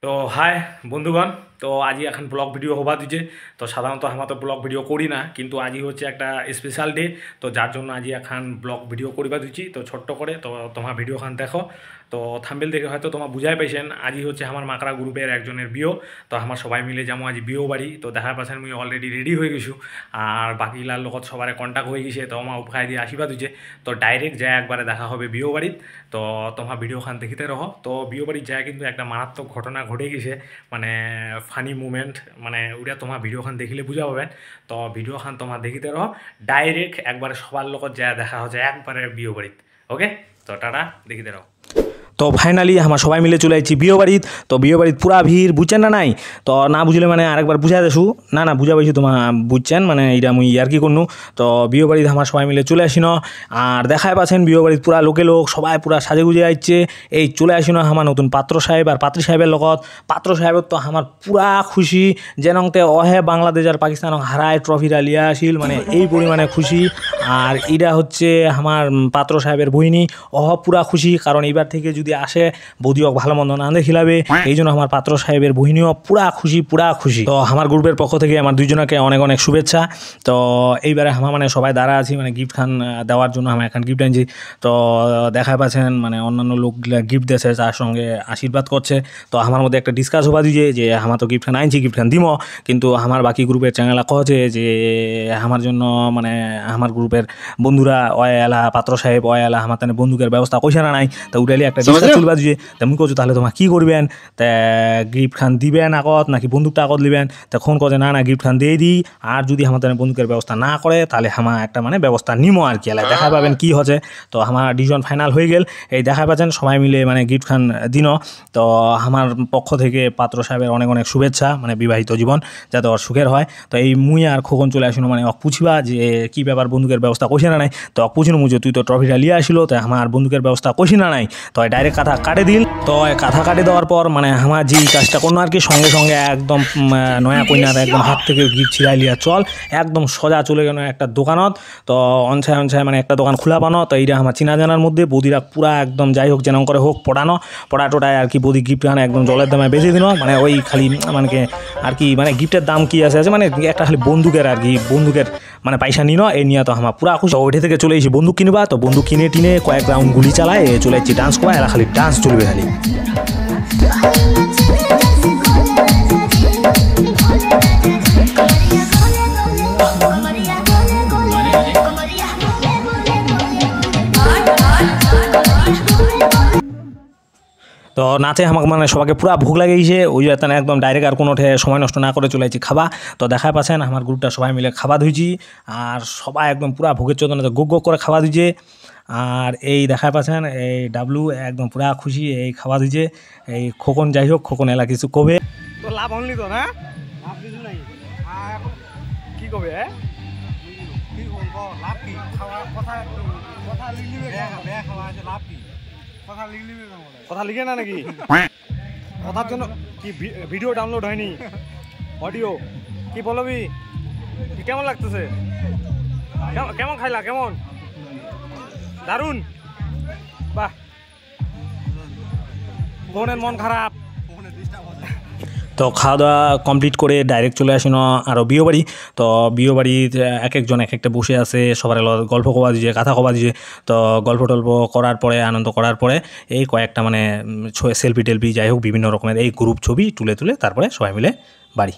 তো হাই বন্ধুগণ, তো আজি এখন ব্লগ ভিডিও হবা দিছে। তো সাধারণত আমরা তো ব্লগ ভিডিও করি না, কিন্তু আজি হচ্ছে একটা স্পেশাল ডে। তো যার জন্য আজি এখন ব্লগ ভিডিও করিবা দিচ্ছি। তো ছোট্ট করে তো তোমার ভিডিওখান দেখো। তো থাম্বেল দেখে হয়তো তোমার বুঝাই পাইছেন আজি হচ্ছে আমার মাকড়া গ্রুপের একজনের বিয়ে। তো আমার সবাই মিলে যেমন আজ বিয়ে বাড়ি। তো দেখা পাচ্ছেন মুই অলরেডি রেডি হয়ে গেছো, আর বাকিলার লগত সবার কন্ট্যাক্ট হয়ে গেছে। তো আমার উপায় দিয়ে আশীর্বাদ হয়েছে। তো ডাইরেক্ট যায় একবারে দেখা হবে বিয়ে বাড়িত। তো তোমার ভিডিওখান দেখিতে রহ। তো বিয়ে বাড়ির যায় কিন্তু একটা মারাত্মক ঘটনা ঘটে গেছে, মানে ফানি মুমেন্ট, মানে ওটা তোমার ভিডিওখান দেখিলে বুঝা পাবেন। তো ভিডিওখান তোমার দেখিতে রহ, ডাইরেক্ট একবারে সবার লগত যায় দেখা হচ্ছে একবারে বিয়ে বাড়িত। ওকে, তো টাটা, দেখিতে রহ। তো ফাইনালি আমরা সবাই মিলে চলে যাচ্ছি বিয়ে বাড়িত। তো বিয়ে বাড়িত পুরা ভিড়, বুঝছেন না নাই? তো না বুঝলে মানে আরেকবার বুঝাই দেছু। না বুঝা পাইছি তোমার, বুঝছেন মানে এটা মুই আর কি করনু। তো বিয়ে বাড়িত আমরা সবাই মিলে চলে আসিন, আর দেখাই পাচ্ছেন বিয়ে বাড়িত পুরা লোক সবাই পুরা সাজে গুজে আসছে। এই চলে আসিন আমার নতুন পাত্র সাহেব আর পাত্রী সাহেবের লগত। পাত্র সাহেবের তো আমার পুরা খুশি, যেনতে অহে বাংলাদেশ আর পাকিস্তান হারায় ট্রফিটা লিয়া আসিল, মানে এই পরিমাণে খুশি। আর এটা হচ্ছে আমার পাত্র সাহেবের বহিনী, অহ পুরা খুশি, কারণ এইবার থেকে যদি আসে বৌদিও ভালো মন্দ না খিলাবে। এই জন্য আমার পাত্র সাহেবের বহিনীও পুরা খুশি, পুরা খুশি। তো আমার গ্রুপের পক্ষ থেকে আমার দুইজনকে অনেক অনেক শুভেচ্ছা। তো এইবারে আমার মানে সবাই দাঁড়া আছি মানে গিফট খান দেওয়ার জন্য। আমি এখন গিফট আনছি। তো দেখা পাচ্ছেন মানে অন্যান্য লোকগুলা গিফট দিয়েছে, তার সঙ্গে আশীর্বাদ করছে। তো আমার মধ্যে একটা ডিসকাস হবা দিয়েছে যে আমার তো গিফট খান আনছি, গিফট খান দিব, কিন্তু আমার বাকি গ্রুপের চ্যানেলা কছে যে আমার জন্য মানে আমার গ্রুপের বন্ধুরা এলা পাত্র সাহেব এলা আমার তাহলে বন্দুকের ব্যবস্থা কইছে না নাই। তো উঠালি একটা ডিসকাস চলবা দিয়ে তেমন করছো, তাহলে তোমার কী করবেন? তা গিফট খান দিবেন আগত নাকি বন্দুকটা আগত দিবেন? তখন কছে না গিফট খান দিয়ে দিই, আর যদি আমার তাহলে বন্দুকের ব্যবস্থা না করে তাহলে আমার একটা মানে ব্যবস্থা নিমো আর কি। এলাকা দেখা পাবেন কি হচ্ছে। তো আমার ডিসিশন ফাইনাল হয়ে গেল। এই দেখা পাচ্ছেন সবাই মিলে মানে গিফট খান দিন। তো আমার পক্ষ থেকে পাত্র সাহেবের অনেক অনেক শুভেচ্ছা, মানে বিবাহিত জীবন যাতে ওর সুখের হয়। তো এই মুই আর খোকন চলে আসিল, মানে পুছিবা যে কী ব্যাপার বন্দুকের ব্যবস্থা কইছে না নাই। তো পুছিনো মুঝে তুই তো ট্রফিটা লিয়ে আসিল, তো আমার বন্দুকের ব্যবস্থা কইছি না নাই। তো ডাইরেক্ট কথা কাটে দিল। তো কাঁথা কাটে দেওয়ার পর মানে আমার যে কাজটা করলো আর কি, সঙ্গে সঙ্গে একদম নয়া কইনার একদম হাত থেকে গিফট ছিড়াই লিয়া চল একদম সোজা চলে গেল একটা দোকানত। তো অনছায় মানে একটা দোকান খোলা পানো। তো এইটা আমার চিনা জানার মধ্যে বৌদিরা পুরা একদম যাই হোক যেন করে হোক পড়া টোটায় আর কি বৌদি গিফট আনে একদম জলের দামে বেঁচে দিল। মানে ওই খালি মানে আর কি মানে গিফটের দাম কি আছে মানে একটা খালি বন্দুকের আর কি, বন্দুকের মানে পয়সা নিন এই নিয়ে। তো আমার পুরা খুশি। ওইটা থেকে চলে এসেছি বন্দুক কিনবা। তো বন্দুক কিনে টিনে কয়েক রাউন্ড গুলি চালায় চলে যাচ্ছি ডান্স করা। এরা খালি ডান্স চলবে খালি। তো নাচে আমাকে মানে সবাইকে পুরা ভোগ লাগে গেছে। ওই জন্য একদম ডাইরেক্ট আর কোনো সময় নষ্ট না করে চলে যাচ্ছি খাবা। তো দেখা পাচ্ছেন আমার গ্রুপটা সবাই মিলে খাওয়া ধুইছি, আর সবাই একদম পুরা ভোগের চোদনাতে গোগ করে খাওয়া দিচ্ছে। আর এই দেখা পাচ্ছেন এই ডাবলু একদম পুরা খুশি, এই খাওয়া দিচ্ছে। এই খোকন যাই হোক, খোকন এলা কিছু কবে তো লাভ অনলি তো না লাভ কিছু নাই। কি কবে লাভ কি খাওয়া কথা কথা লিখলিবে বেয়া খাওয়া আছে লাভ কি কথা লিখলিবে কথা লিখে না নাকি? কথার জন্য কি ভিডিও ডাউনলোড হয়নি, অডিও কি বলবি? কেমন লাগতেছে? কেমন খাইলা? কেমন দারুন, বাহ। বোনের মন খারাপ। তো খাওয়া দাওয়া কমপ্লিট করে ডাইরেক্ট চলে আসিনো আরও বিয়ে বাড়ি। তো বিয়ে বাড়ির এক একজন এক একটা বসে আছে, সবার গল্প কবা দিয়েছে, কথা কবা দিয়েছে। তো গল্প টল্প করার পরে আনন্দ করার পরে এই কয়েকটা মানে সেলফি টেলফি যাই হোক বিভিন্ন রকমের এই গ্রুপ ছবি তুলে তারপরে সবাই মিলে বাড়ি।